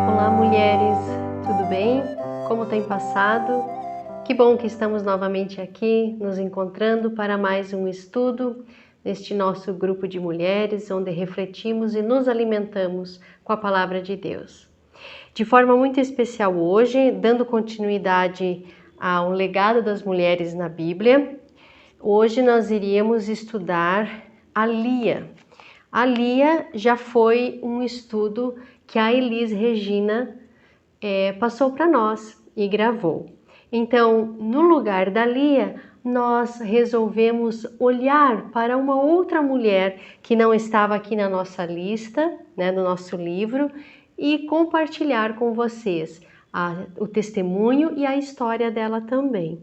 Olá, mulheres, tudo bem? Como tem passado? Que bom que estamos novamente aqui, nos encontrando para mais um estudo neste nosso grupo de mulheres, onde refletimos e nos alimentamos com a Palavra de Deus. De forma muito especial hoje, dando continuidade ao legado das mulheres na Bíblia, hoje nós iríamos estudar a Lia. A Lia já foi um estudo que a Elis Regina passou para nós e gravou. Então, no lugar da Lia, nós resolvemos olhar para uma outra mulher que não estava aqui na nossa lista, no nosso livro, e compartilhar com vocês o testemunho e a história dela também.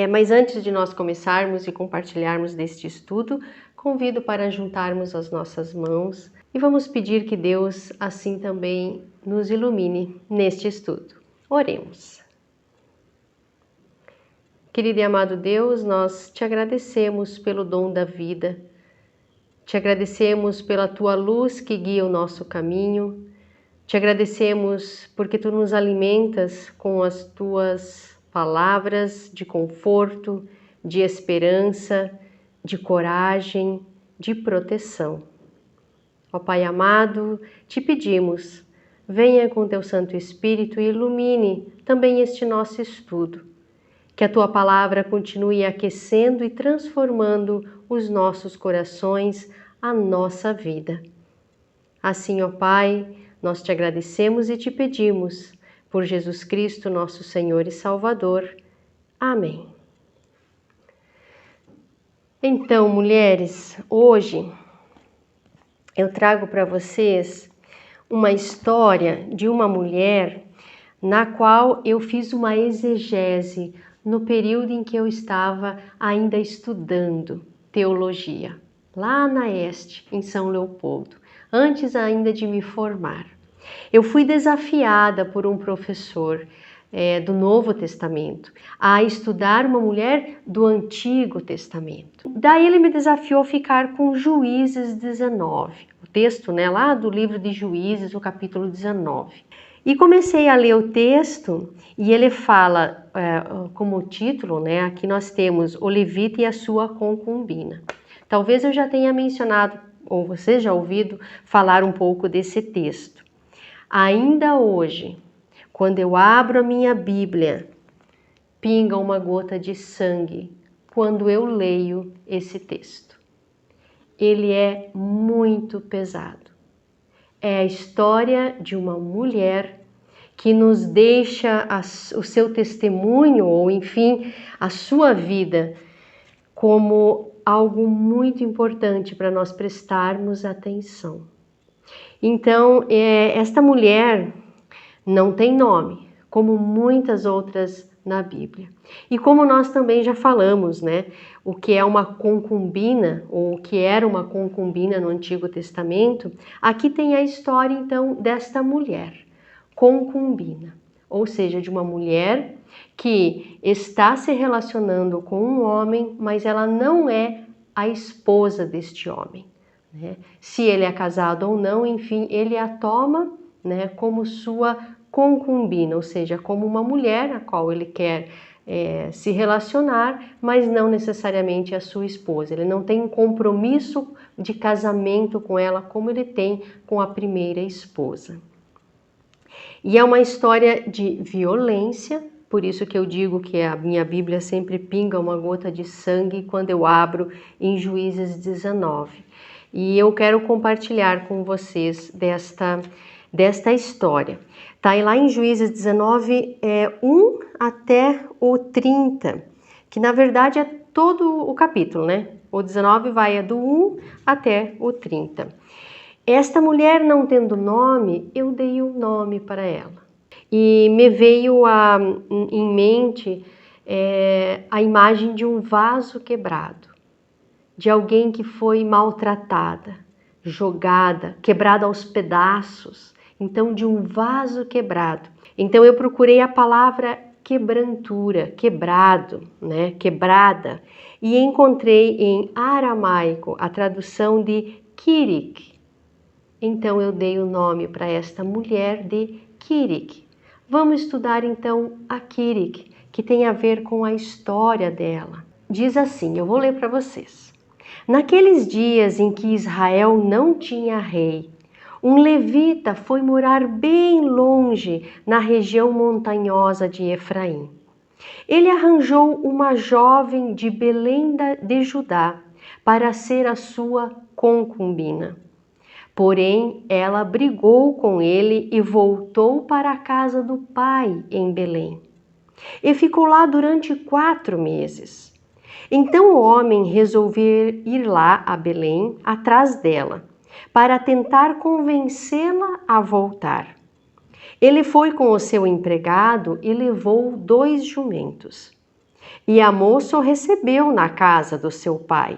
Mas antes de nós começarmos e compartilharmos deste estudo, convido para juntarmos as nossas mãos e vamos pedir que Deus assim também nos ilumine neste estudo. Oremos. Querido e amado Deus, nós te agradecemos pelo dom da vida, te agradecemos pela tua luz que guia o nosso caminho, te agradecemos porque tu nos alimentas com as tuas palavras de conforto, de esperança, de coragem, de proteção. Ó Pai amado, te pedimos, venha com teu Santo Espírito e ilumine também este nosso estudo. Que a tua palavra continue aquecendo e transformando os nossos corações, a nossa vida. Assim, ó Pai, nós te agradecemos e te pedimos, por Jesus Cristo, nosso Senhor e Salvador. Amém. Então, mulheres, hoje eu trago para vocês uma história de uma mulher na qual eu fiz uma exegese no período em que eu estava ainda estudando teologia, lá na Este, em São Leopoldo, antes ainda de me formar. Eu fui desafiada por um professor do Novo Testamento a estudar uma mulher do Antigo Testamento. Daí ele me desafiou a ficar com Juízes 19, o texto lá do livro de Juízes, o capítulo 19. E comecei a ler o texto e ele fala como título, aqui nós temos o levita e a sua concubina. Talvez eu já tenha mencionado, ou você já ouvido falar um pouco desse texto. Ainda hoje, quando eu abro a minha Bíblia, pinga uma gota de sangue quando eu leio esse texto. Ele é muito pesado. É a história de uma mulher que nos deixa o seu testemunho, ou enfim, a sua vida, como algo muito importante para nós prestarmos atenção. Então, esta mulher não tem nome, como muitas outras na Bíblia. E como nós também já falamos, o que é uma concubina, ou o que era uma concubina no Antigo Testamento, aqui tem a história então desta mulher, concubina, ou seja, de uma mulher que está se relacionando com um homem, mas ela não é a esposa deste homem. Se ele é casado ou não, enfim, ele a toma como sua concubina, ou seja, como uma mulher a qual ele quer se relacionar, mas não necessariamente a sua esposa. Ele não tem um compromisso de casamento com ela como ele tem com a primeira esposa. E é uma história de violência, por isso que eu digo que a minha Bíblia sempre pinga uma gota de sangue quando eu abro em Juízes 19. E eu quero compartilhar com vocês desta história. Está lá em Juízes 19, 1 até o 30, que na verdade é todo o capítulo, O 19 vai do 1 até o 30. Esta mulher não tendo nome, eu dei um nome para ela. E me veio em mente a imagem de um vaso quebrado, de alguém que foi maltratada, jogada, quebrada aos pedaços, então de um vaso quebrado. Então eu procurei a palavra quebrantura, quebrado, né? Quebrada. E encontrei em aramaico a tradução de Kirik. Então eu dei o nome para esta mulher de Kirik. Vamos estudar então a Kirik, que tem a ver com a história dela. Diz assim, eu vou ler para vocês. Naqueles dias em que Israel não tinha rei, um levita foi morar bem longe na região montanhosa de Efraim. Ele arranjou uma jovem de Belém de Judá para ser a sua concubina. Porém, ela brigou com ele e voltou para a casa do pai em Belém. E ficou lá durante 4 meses. Então o homem resolveu ir lá a Belém atrás dela, para tentar convencê-la a voltar. Ele foi com o seu empregado e levou 2 jumentos. E a moça o recebeu na casa do seu pai.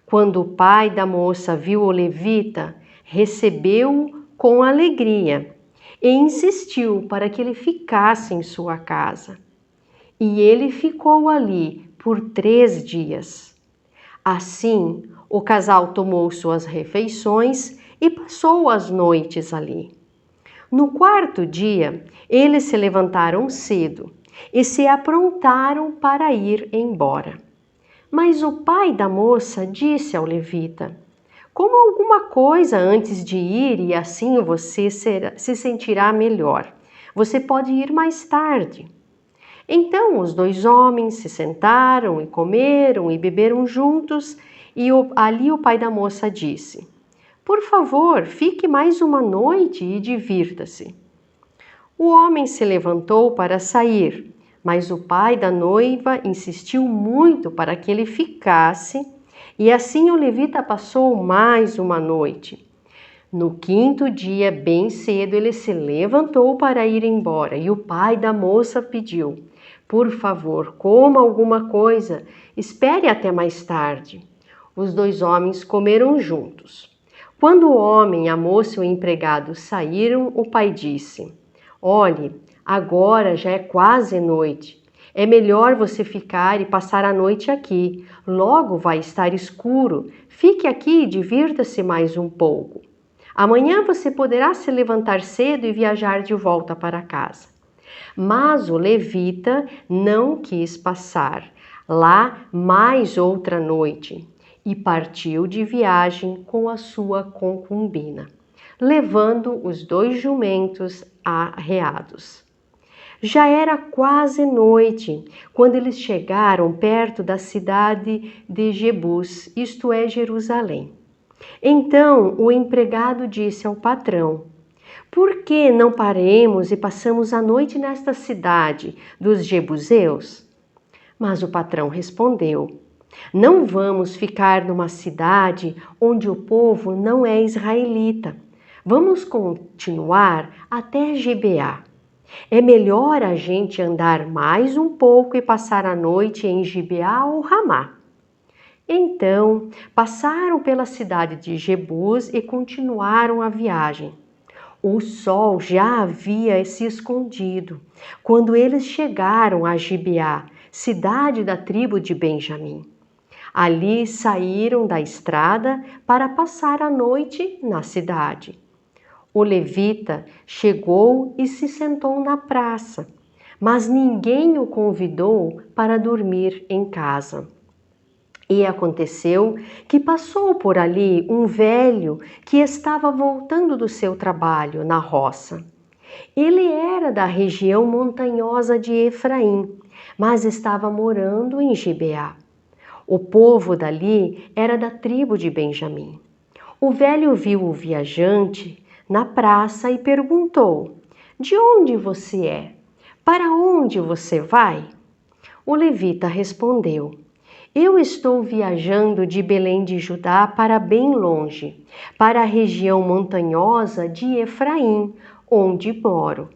Quando o pai da moça viu o levita, recebeu-o com alegria e insistiu para que ele ficasse em sua casa. E ele ficou ali por 3 dias. Assim, o casal tomou suas refeições e passou as noites ali. No 4º dia, eles se levantaram cedo e se aprontaram para ir embora. Mas o pai da moça disse ao levita: coma alguma coisa antes de ir e assim você se sentirá melhor. Você pode ir mais tarde. Então os 2 homens se sentaram e comeram e beberam juntos e ali o pai da moça disse: por favor, fique mais uma noite e divirta-se. O homem se levantou para sair, mas o pai da noiva insistiu muito para que ele ficasse e assim o levita passou mais uma noite. No 5º dia, bem cedo, ele se levantou para ir embora e o pai da moça pediu: por favor, coma alguma coisa, espere até mais tarde. Os 2 homens comeram juntos. Quando o homem, a moça e o empregado saíram, o pai disse: olhe, agora já é quase noite. É melhor você ficar e passar a noite aqui. Logo vai estar escuro. Fique aqui e divirta-se mais um pouco. Amanhã você poderá se levantar cedo e viajar de volta para casa. Mas o levita não quis passar lá mais outra noite e partiu de viagem com a sua concubina, levando os 2 jumentos arreados. Já era quase noite quando eles chegaram perto da cidade de Jebus, isto é, Jerusalém. Então o empregado disse ao patrão: por que não paremos e passamos a noite nesta cidade dos jebuseus? Mas o patrão respondeu: não vamos ficar numa cidade onde o povo não é israelita. Vamos continuar até Gibeá. É melhor a gente andar mais um pouco e passar a noite em Gibeá ou Ramá. Então, passaram pela cidade de Jebus e continuaram a viagem. O sol já havia se escondido quando eles chegaram a Gibeá, cidade da tribo de Benjamim. Ali saíram da estrada para passar a noite na cidade. O levita chegou e se sentou na praça, mas ninguém o convidou para dormir em casa. E aconteceu que passou por ali um velho que estava voltando do seu trabalho na roça. Ele era da região montanhosa de Efraim, mas estava morando em Gibeá. O povo dali era da tribo de Benjamim. O velho viu o viajante na praça e perguntou: de onde você é? Para onde você vai? O levita respondeu: eu estou viajando de Belém de Judá para bem longe, para a região montanhosa de Efraim, onde moro.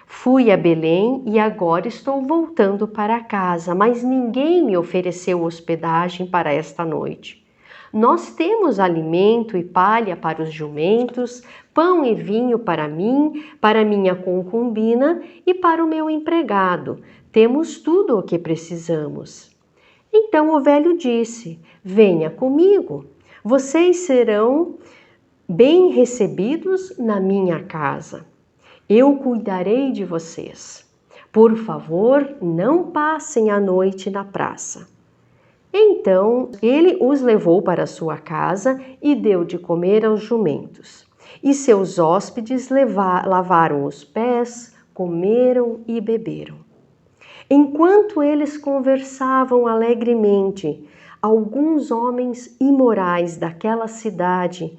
Fui a Belém e agora estou voltando para casa, mas ninguém me ofereceu hospedagem para esta noite. Nós temos alimento e palha para os jumentos, pão e vinho para mim, para minha concubina e para o meu empregado. Temos tudo o que precisamos. Então o velho disse: venha comigo, vocês serão bem recebidos na minha casa. Eu cuidarei de vocês. Por favor, não passem a noite na praça. Então ele os levou para sua casa e deu de comer aos jumentos. E seus hóspedes lavaram os pés, comeram e beberam. Enquanto eles conversavam alegremente, alguns homens imorais daquela cidade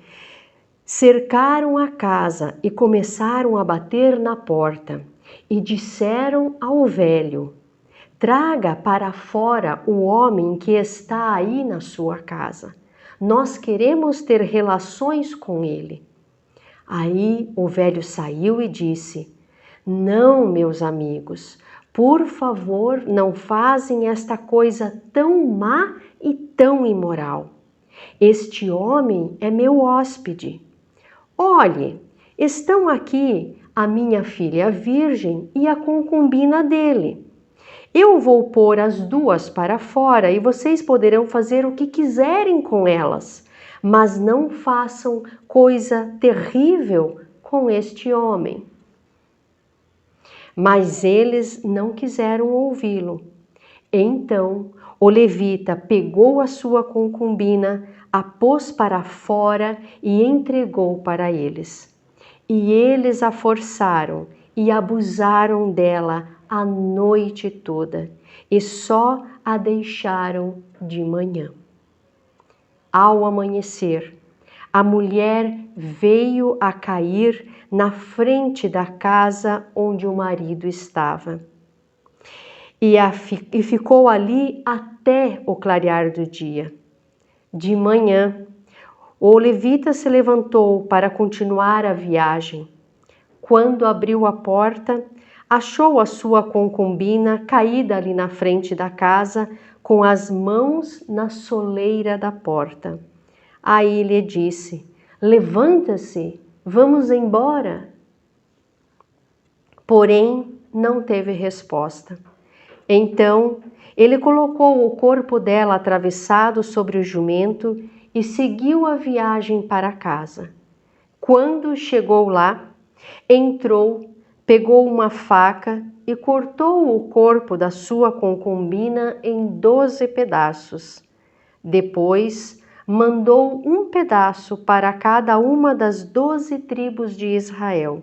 cercaram a casa e começaram a bater na porta. E disseram ao velho: traga para fora o homem que está aí na sua casa. Nós queremos ter relações com ele. Aí o velho saiu e disse: não, meus amigos, por favor, não fazem esta coisa tão má e tão imoral. Este homem é meu hóspede. Olhe, estão aqui a minha filha virgem e a concubina dele. Eu vou pôr as duas para fora e vocês poderão fazer o que quiserem com elas, mas não façam coisa terrível com este homem. Mas eles não quiseram ouvi-lo. Então o levita pegou a sua concubina, a pôs para fora e entregou para eles. E eles a forçaram e abusaram dela a noite toda, e só a deixaram de manhã. Ao amanhecer, a mulher veio a cair na frente da casa onde o marido estava. E ficou ali até o clarear do dia. De manhã, o levita se levantou para continuar a viagem. Quando abriu a porta, achou a sua concubina caída ali na frente da casa, com as mãos na soleira da porta. Aí lhe disse: levanta-se, vamos embora. Porém, não teve resposta. Então, ele colocou o corpo dela atravessado sobre o jumento e seguiu a viagem para casa. Quando chegou lá, entrou, pegou uma faca e cortou o corpo da sua concubina em 12 pedaços. Depois, mandou um pedaço para cada uma das 12 tribos de Israel.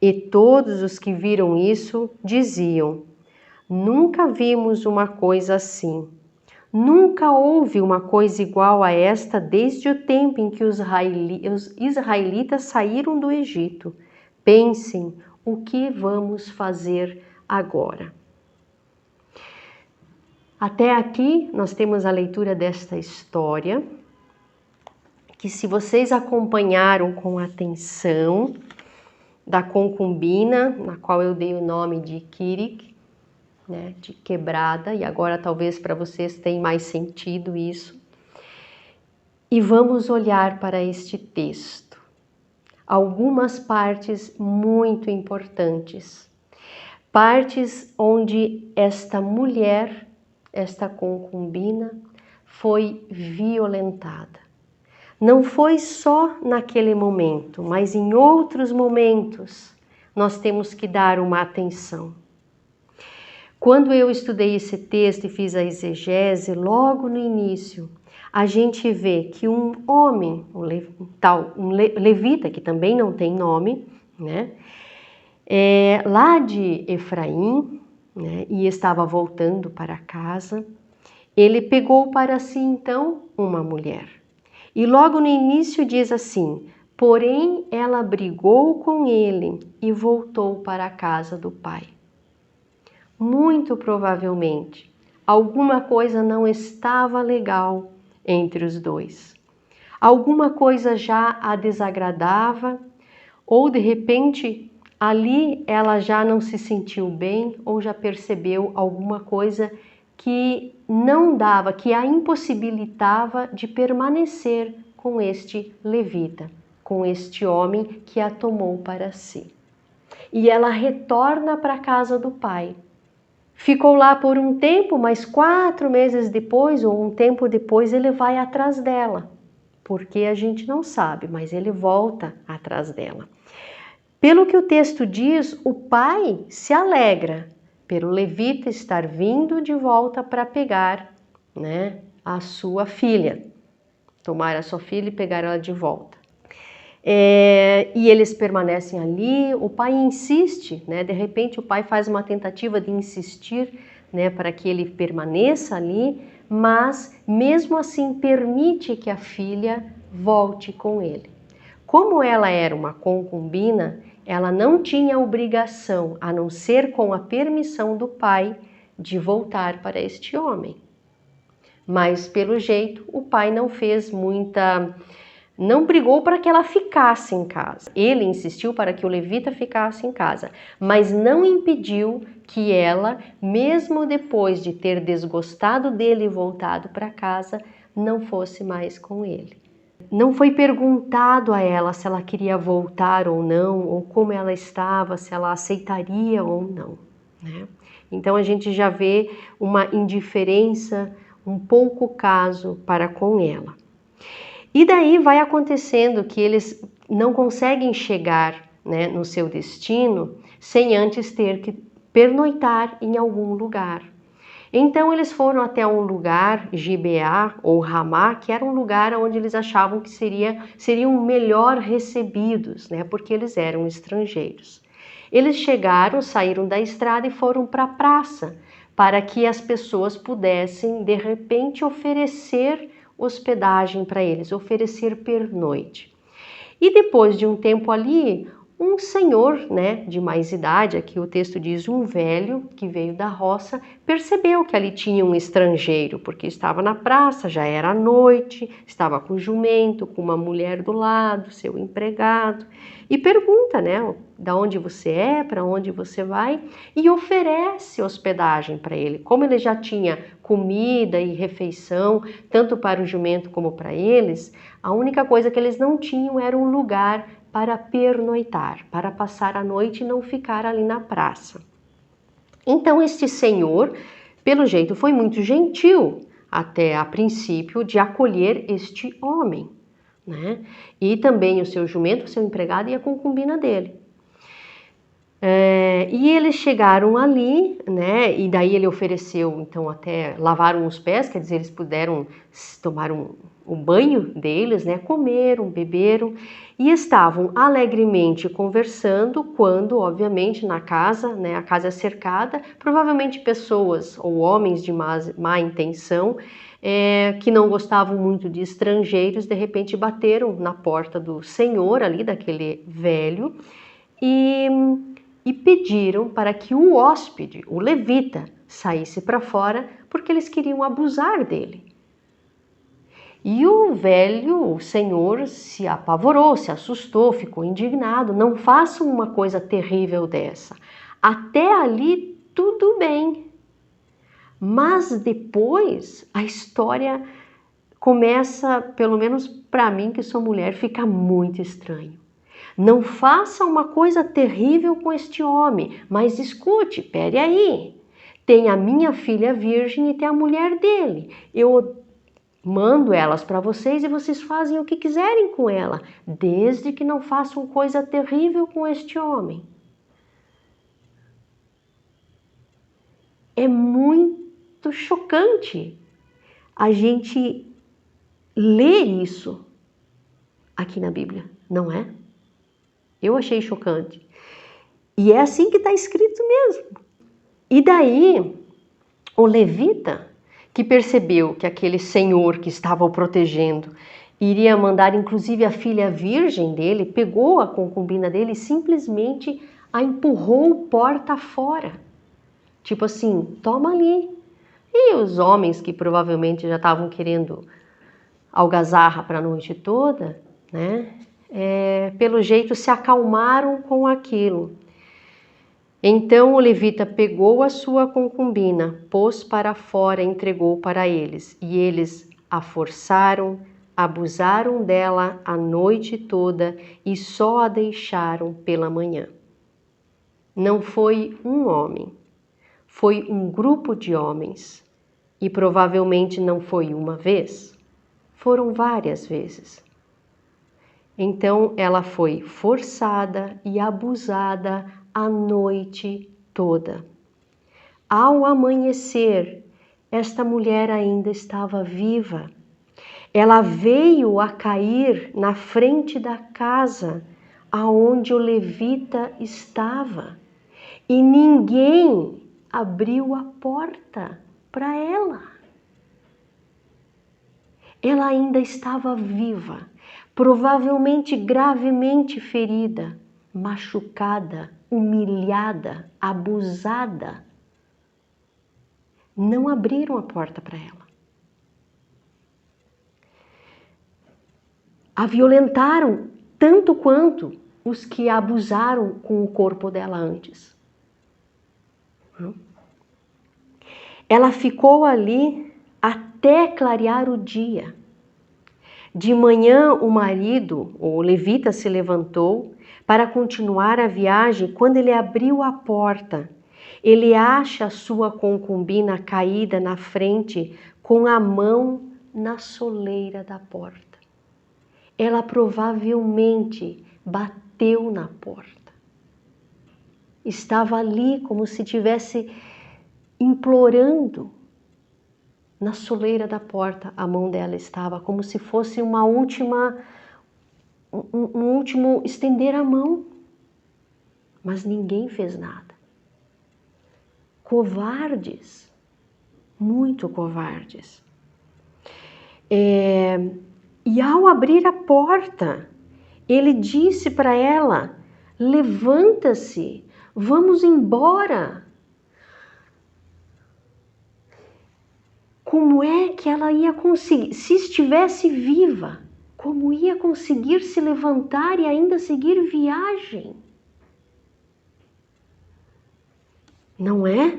E todos os que viram isso diziam: nunca vimos uma coisa assim. Nunca houve uma coisa igual a esta desde o tempo em que os israelitas saíram do Egito. Pensem o que vamos fazer agora. Até aqui nós temos a leitura desta história, que se vocês acompanharam com atenção, da concubina, na qual eu dei o nome de Kirik, né, de quebrada, e agora talvez para vocês tenha mais sentido isso. E vamos olhar para este texto. Algumas partes muito importantes. Partes onde esta mulher, esta concubina, foi violentada. Não foi só naquele momento, mas em outros momentos nós temos que dar uma atenção. Quando eu estudei esse texto e fiz a exegese, logo no início, a gente vê que um homem, um levita, que também não tem nome, né, lá de Efraim, né, e estava voltando para casa, ele pegou para si então uma mulher. E logo no início diz assim: porém ela brigou com ele e voltou para a casa do pai. Muito provavelmente, alguma coisa não estava legal entre os dois. Alguma coisa já a desagradava, ou de repente ali ela já não se sentiu bem ou já percebeu alguma coisa que não dava, que a impossibilitava de permanecer com este levita, com este homem que a tomou para si. E ela retorna para a casa do pai. Ficou lá por um tempo, mas 4 meses depois, ou um tempo depois, ele vai atrás dela. Porque a gente não sabe, mas ele volta atrás dela. Pelo que o texto diz, o pai se alegra pelo levita estar vindo de volta para pegar, né, a sua filha. Tomar a sua filha e pegar ela de volta. E eles permanecem ali, o pai insiste, né? De repente o pai faz uma tentativa de insistir, né, para que ele permaneça ali, mas mesmo assim permite que a filha volte com ele. Como ela era uma concubina, ela não tinha obrigação, a não ser com a permissão do pai, de voltar para este homem. Mas pelo jeito o pai não fez não brigou para que ela ficasse em casa. Ele insistiu para que o levita ficasse em casa, mas não impediu que ela, mesmo depois de ter desgostado dele e voltado para casa, não fosse mais com ele. Não foi perguntado a ela se ela queria voltar ou não, ou como ela estava, se ela aceitaria ou não, né? Então a gente já vê uma indiferença, um pouco caso para com ela. E daí vai acontecendo que eles não conseguem chegar, né, no seu destino sem antes ter que pernoitar em algum lugar. Então eles foram até um lugar, Gibeá ou Ramá, que era um lugar onde eles achavam que seriam melhor recebidos, né, porque eles eram estrangeiros. Eles chegaram, saíram da estrada e foram para a praça, para que as pessoas pudessem, de repente, oferecer hospedagem para eles, oferecer pernoite. E depois de um tempo ali, um senhor, né, de mais idade, aqui o texto diz um velho que veio da roça, percebeu que ali tinha um estrangeiro, porque estava na praça, já era noite, estava com jumento, com uma mulher do lado, seu empregado, e pergunta, né, da onde você é, para onde você vai, e oferece hospedagem para ele. Como ele já tinha comida e refeição, tanto para o jumento como para eles, a única coisa que eles não tinham era um lugar para pernoitar, para passar a noite e não ficar ali na praça. Então este senhor, pelo jeito, foi muito gentil, até a princípio, de acolher este homem, né? E também o seu jumento, o seu empregado e a concubina dele. E eles chegaram ali, né? E daí ele ofereceu, então, até lavaram os pés, quer dizer, eles puderam tomar o banho deles, né? Comeram, beberam e estavam alegremente conversando quando, obviamente, na casa, né? A casa é cercada, provavelmente pessoas ou homens de má intenção, que não gostavam muito de estrangeiros, de repente bateram na porta do senhor ali, daquele velho, e pediram para que o hóspede, o levita, saísse para fora porque eles queriam abusar dele. E o velho, o senhor, se apavorou, se assustou, ficou indignado. Não façam uma coisa terrível dessa. Até ali tudo bem. Mas depois a história começa, pelo menos para mim que sou mulher, fica muito estranho. Não faça uma coisa terrível com este homem, mas escute, pere aí. Tem a minha filha virgem e tem a mulher dele. Eu mando elas para vocês e vocês fazem o que quiserem com ela, desde que não façam coisa terrível com este homem. É muito chocante a gente ler isso aqui na Bíblia, não é? Eu achei chocante. E é assim que está escrito mesmo. E daí, o levita, que percebeu que aquele senhor que estava o protegendo iria mandar inclusive a filha virgem dele, pegou a concubina dele e simplesmente a empurrou porta fora. Tipo assim, toma ali. E os homens que provavelmente já estavam querendo algazarra para a noite toda, né? Pelo jeito se acalmaram com aquilo. Então o levita pegou a sua concubina, pôs para fora e entregou para eles. E eles a forçaram, abusaram dela a noite toda e só a deixaram pela manhã. Não foi um homem, foi um grupo de homens. E provavelmente não foi uma vez, foram várias vezes. Então ela foi forçada e abusada a noite toda. Ao amanhecer, esta mulher ainda estava viva. Ela veio a cair na frente da casa aonde o levita estava e ninguém abriu a porta para ela. Ela ainda estava viva, provavelmente gravemente ferida, machucada, humilhada, abusada. Não abriram a porta para ela. A violentaram tanto quanto os que abusaram com o corpo dela antes. Ela ficou ali até clarear o dia. De manhã o marido, o levita, se levantou para continuar a viagem. Quando ele abriu a porta, ele acha a sua concubina caída na frente com a mão na soleira da porta. Ela provavelmente bateu na porta. Estava ali como se estivesse implorando. Na soleira da porta, a mão dela estava como se fosse um último estender a mão. Mas ninguém fez nada. Covardes, muito covardes. E ao abrir a porta, ele disse para ela: levanta-se, vamos embora. Como é que ela ia conseguir, se estivesse viva, como ia conseguir se levantar e ainda seguir viagem? Não é?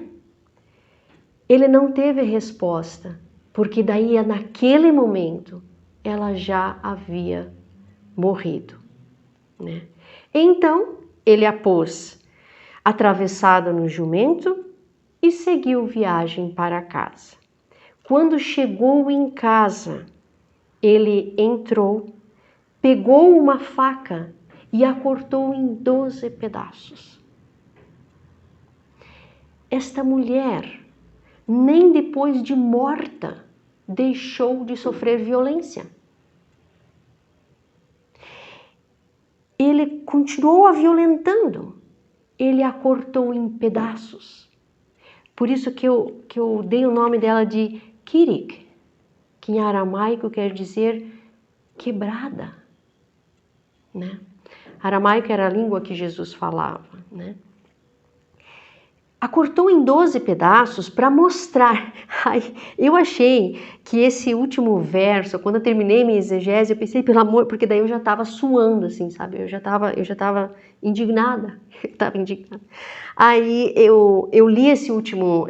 Ele não teve resposta, porque daí, naquele momento, ela já havia morrido, né? Então, ele a pôs atravessada no jumento e seguiu viagem para casa. Quando chegou em casa, ele entrou, pegou uma faca e a cortou em 12 pedaços. Esta mulher, nem depois de morta, deixou de sofrer violência. Ele continuou a violentando, ele a cortou em pedaços. Por isso que eu dei o nome dela de Kirik, que em aramaico quer dizer quebrada, né? Aramaico era a língua que Jesus falava, né? A cortou em 12 pedaços para mostrar. Ai, eu achei que esse último verso, quando eu terminei minha exegese, eu pensei, pelo amor, porque daí eu já estava suando, assim, sabe? Eu já estava indignada. Aí eu li esse último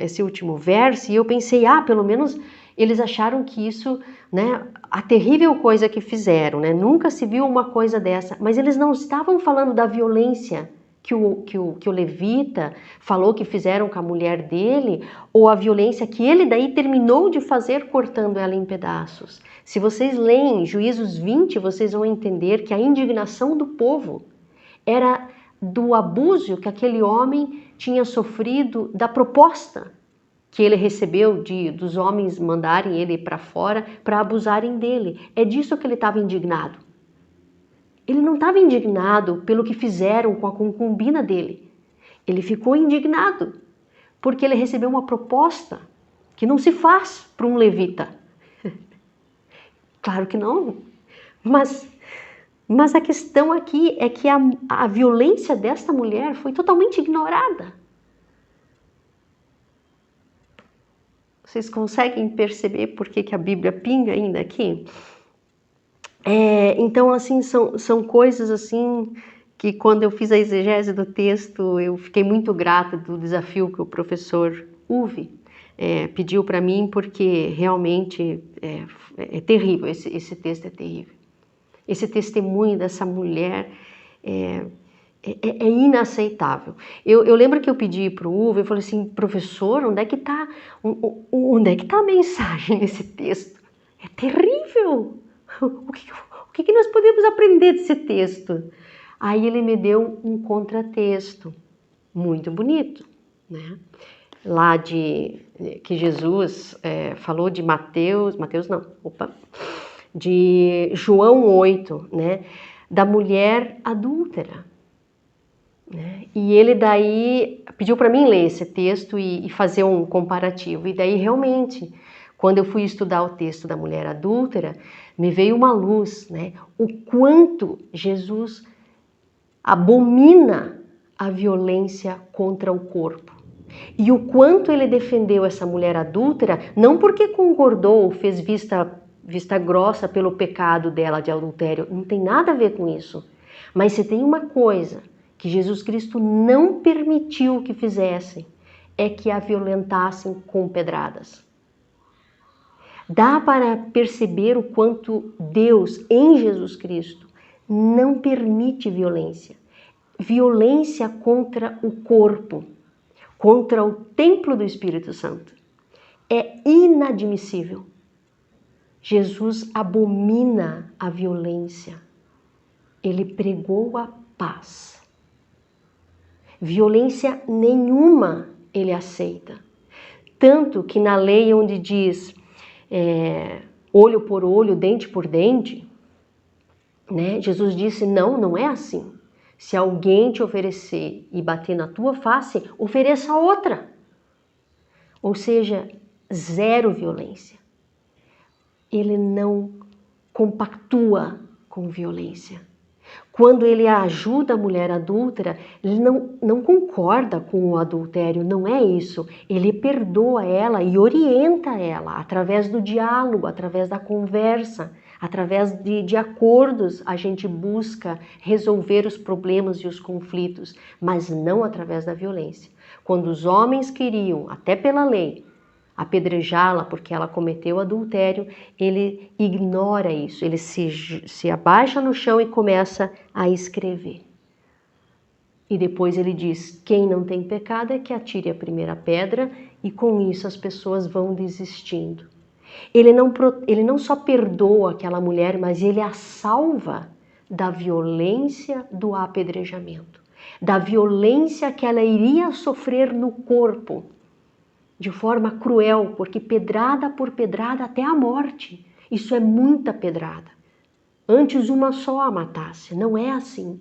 verso e eu pensei, pelo menos eles acharam que isso, né, a terrível coisa que fizeram, né? Nunca se viu uma coisa dessa, mas eles não estavam falando da violência que o levita falou que fizeram com a mulher dele, ou a violência que ele daí terminou de fazer cortando ela em pedaços. Se vocês leem Juízos 20, vocês vão entender que a indignação do povo era do abuso que aquele homem tinha sofrido, da proposta que ele recebeu dos homens mandarem ele para fora para abusarem dele. É disso que ele estava indignado. Ele não estava indignado pelo que fizeram com a concubina dele. Ele ficou indignado porque ele recebeu uma proposta que não se faz para um levita. Claro que não. Mas a questão aqui é que a violência desta mulher foi totalmente ignorada. Vocês conseguem perceber por que a Bíblia pinga ainda aqui? Então, assim, são coisas assim que quando eu fiz a exegese do texto, eu fiquei muito grata do desafio que o professor Uwe pediu para mim, porque realmente é terrível, esse texto é terrível. Esse testemunho dessa mulher é inaceitável. Eu lembro que eu pedi para o Uwe, eu falei assim, professor, onde é que está a mensagem nesse texto? É terrível! O que nós podemos aprender desse texto? Aí ele me deu um contratexto muito bonito, né? Lá que Jesus falou de de João 8, né? Da mulher adúltera. Né? E ele daí pediu para mim ler esse texto e fazer um comparativo. E daí realmente, quando eu fui estudar o texto da mulher adúltera, me veio uma luz, né? O quanto Jesus abomina a violência contra o corpo. E o quanto ele defendeu essa mulher adúltera, não porque concordou ou fez vista grossa pelo pecado dela de adultério, não tem nada a ver com isso. Mas se tem uma coisa que Jesus Cristo não permitiu que fizessem, é que a violentassem com pedradas. Dá para perceber o quanto Deus, em Jesus Cristo, não permite violência. Violência contra o corpo, contra o templo do Espírito Santo. É inadmissível. Jesus abomina a violência. Ele pregou a paz. Violência nenhuma ele aceita. Tanto que na lei onde diz olho por olho, dente por dente, né? Jesus disse, não é assim. Se alguém te oferecer e bater na tua face, ofereça outra. Ou seja, zero violência. Ele não compactua com violência. Quando ele ajuda a mulher adúltera, ele não concorda com o adultério, não é isso. Ele perdoa ela e orienta ela através do diálogo, através da conversa, através de acordos. A gente busca resolver os problemas e os conflitos, mas não através da violência. Quando os homens queriam, até pela lei, apedrejá-la porque ela cometeu adultério, ele ignora isso, ele se abaixa no chão e começa a escrever. E depois ele diz, quem não tem pecado é que atire a primeira pedra, e com isso as pessoas vão desistindo. Ele não só perdoa aquela mulher, mas ele a salva da violência do apedrejamento, da violência que ela iria sofrer no corpo, de forma cruel, porque pedrada por pedrada até a morte. Isso é muita pedrada. Antes uma só a matasse, não é assim.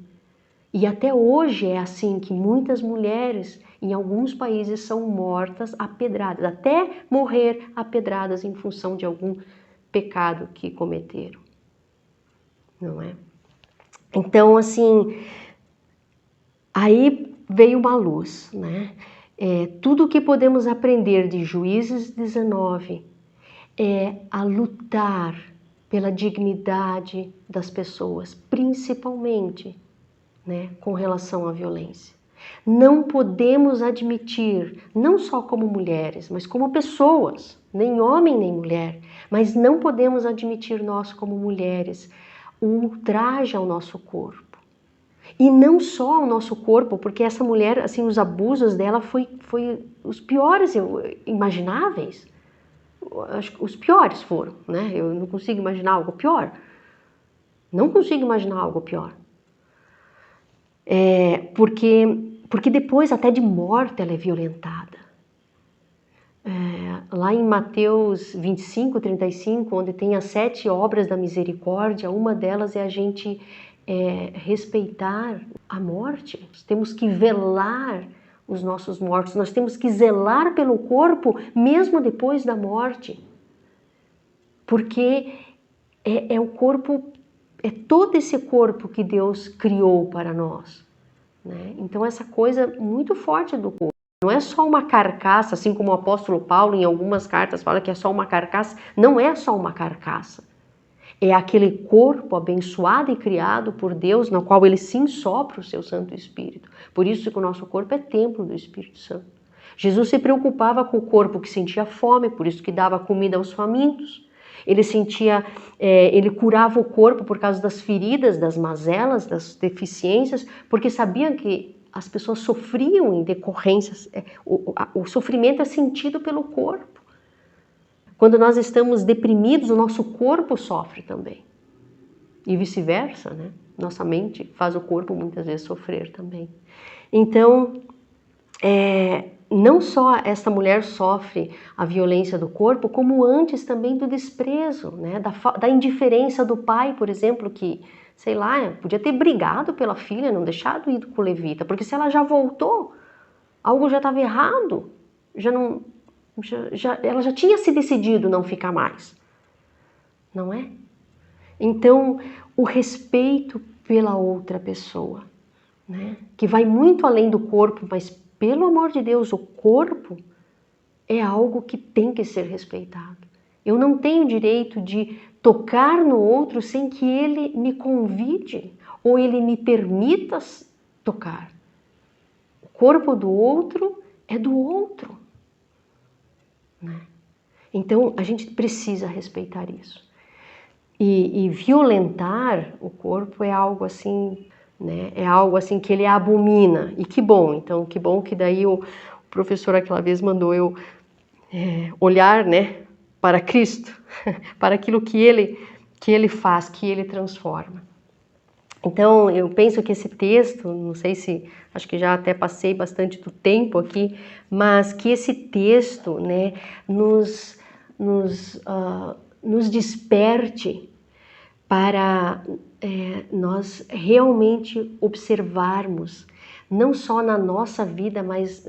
E até hoje é assim que muitas mulheres em alguns países são mortas a pedradas, até morrer a pedradas em função de algum pecado que cometeram. Não é? Então, assim, aí veio uma luz, né? Tudo o que podemos aprender de Juízes 19 é a lutar pela dignidade das pessoas, principalmente, né, com relação à violência. Não podemos admitir, não só como mulheres, mas como pessoas, nem homem nem mulher, mas não podemos admitir nós como mulheres o ultraje ao nosso corpo. E não só ao nosso corpo, porque essa mulher, assim, os abusos dela foi os piores imagináveis. Acho que os piores foram, né? Eu não consigo imaginar algo pior. Não consigo imaginar algo pior. Porque depois até de morte ela é violentada. Lá em Mateus 25, 35, onde tem as 7 obras da misericórdia, uma delas é a gente respeitar a morte. Nós temos que velar os nossos mortos, nós temos que zelar pelo corpo mesmo depois da morte, porque o corpo, é todo esse corpo que Deus criou para nós, né? Então essa coisa muito forte do corpo, não é só uma carcaça, assim como o apóstolo Paulo em algumas cartas fala que é só uma carcaça, não é só uma carcaça. É aquele corpo abençoado e criado por Deus, no qual Ele sim sopra o seu Santo Espírito. Por isso que o nosso corpo é templo do Espírito Santo. Jesus se preocupava com o corpo que sentia fome, por isso que dava comida aos famintos. Ele curava o corpo por causa das feridas, das mazelas, das deficiências, porque sabia que as pessoas sofriam em decorrências. O sofrimento é sentido pelo corpo. Quando nós estamos deprimidos, o nosso corpo sofre também. E vice-versa, né? Nossa mente faz o corpo muitas vezes sofrer também. Então, não só esta mulher sofre a violência do corpo, como antes também do desprezo, né? Da indiferença do pai, por exemplo, que, sei lá, podia ter brigado pela filha, não deixado ir com o levita, porque se ela já voltou, algo já estava errado, ela já tinha se decidido não ficar mais, não é? Então, o respeito pela outra pessoa, né? Que vai muito além do corpo, mas pelo amor de Deus, o corpo é algo que tem que ser respeitado. Eu não tenho direito de tocar no outro sem que ele me convide ou ele me permita tocar. O corpo do outro é do outro, né? Então, a gente precisa respeitar isso. E violentar o corpo é algo assim, né? É algo assim que ele abomina. E que bom, então, que bom que daí o professor aquela vez mandou eu olhar, né, para Cristo, para aquilo que ele faz, que ele transforma. Então, eu penso que esse texto, não sei se, acho que já até passei bastante do tempo aqui, mas que esse texto, né, nos desperte para nós realmente observarmos, não só na nossa vida, mas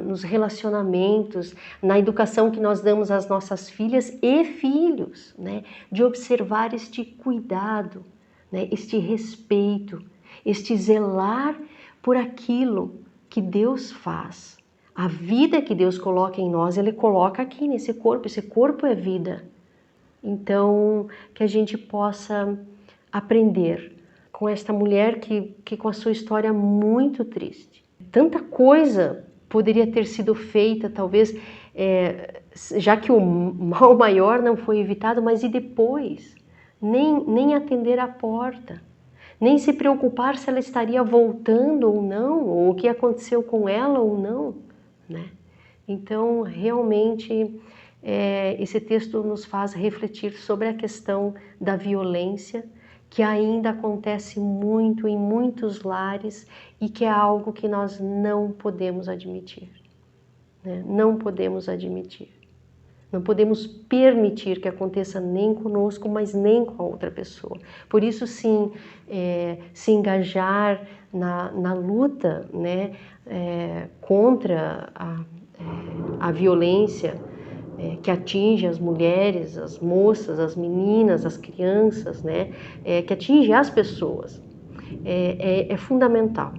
nos relacionamentos, na educação que nós damos às nossas filhas e filhos, né? De observar este cuidado, né? Este respeito, este zelar por aquilo que Deus faz. A vida que Deus coloca em nós, Ele coloca aqui nesse corpo. Esse corpo é vida. Então, que a gente possa aprender com esta mulher que com a sua história muito triste. Tanta coisa poderia ter sido feita, talvez, já que o mal maior não foi evitado, mas e depois? Nem atender a porta, nem se preocupar se ela estaria voltando ou não, ou o que aconteceu com ela ou não, né? Então, realmente, esse texto nos faz refletir sobre a questão da violência, que ainda acontece muito em muitos lares e que é algo que nós não podemos admitir, né? Não podemos admitir. Não podemos permitir que aconteça nem conosco, mas nem com a outra pessoa. Por isso, sim, se engajar na luta, né, contra a violência que atinge as mulheres, as moças, as meninas, as crianças, né, que atinge as pessoas, é fundamental.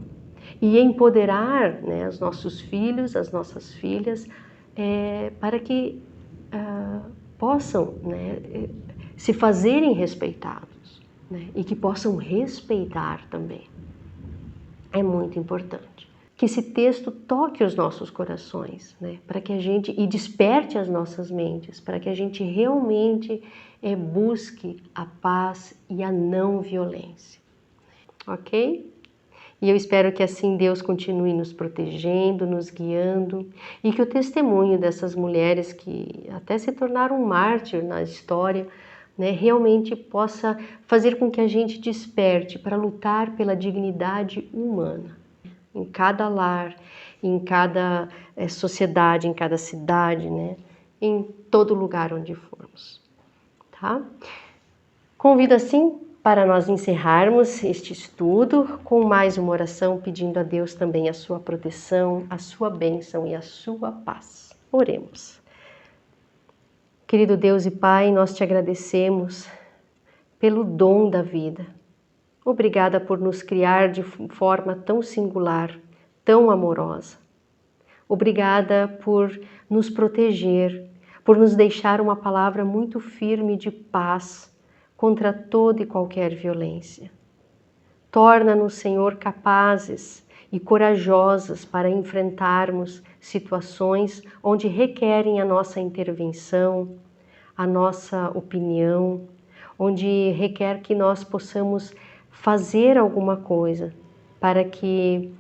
E empoderar, né, os nossos filhos, as nossas filhas, para que possam, né, se fazerem respeitados, né, e que possam respeitar também. É muito importante que esse texto toque os nossos corações, né, para que a gente, e desperte as nossas mentes, para que a gente realmente busque a paz e a não violência, ok? E eu espero que assim Deus continue nos protegendo, nos guiando e que o testemunho dessas mulheres que até se tornaram um mártir na história, né, realmente possa fazer com que a gente desperte para lutar pela dignidade humana em cada lar, em cada sociedade, em cada cidade, né, em todo lugar onde formos, tá? Convido assim para nós encerrarmos este estudo com mais uma oração pedindo a Deus também a sua proteção, a sua bênção e a sua paz. Oremos. Querido Deus e Pai, nós te agradecemos pelo dom da vida. Obrigada por nos criar de forma tão singular, tão amorosa. Obrigada por nos proteger, por nos deixar uma palavra muito firme de paz, contra toda e qualquer violência. Torna-nos, Senhor, capazes e corajosas para enfrentarmos situações onde requerem a nossa intervenção, a nossa opinião, onde requer que nós possamos fazer alguma coisa para que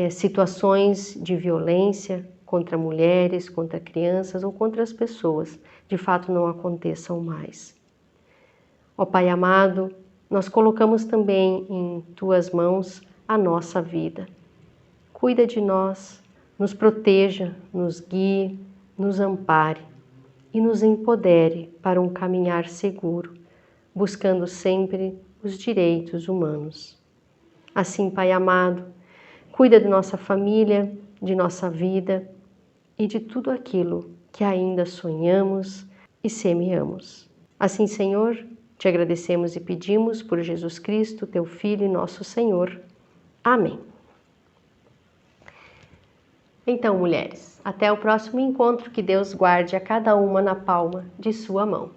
situações de violência contra mulheres, contra crianças ou contra as pessoas, de fato não aconteçam mais. Ó Pai amado, nós colocamos também em Tuas mãos a nossa vida. Cuida de nós, nos proteja, nos guie, nos ampare e nos empodere para um caminhar seguro, buscando sempre os direitos humanos. Assim, Pai amado, cuida de nossa família, de nossa vida e de tudo aquilo que ainda sonhamos e semeamos. Assim, Senhor, te agradecemos e pedimos por Jesus Cristo, Teu Filho e nosso Senhor. Amém. Então, mulheres, até o próximo encontro, que Deus guarde a cada uma na palma de sua mão.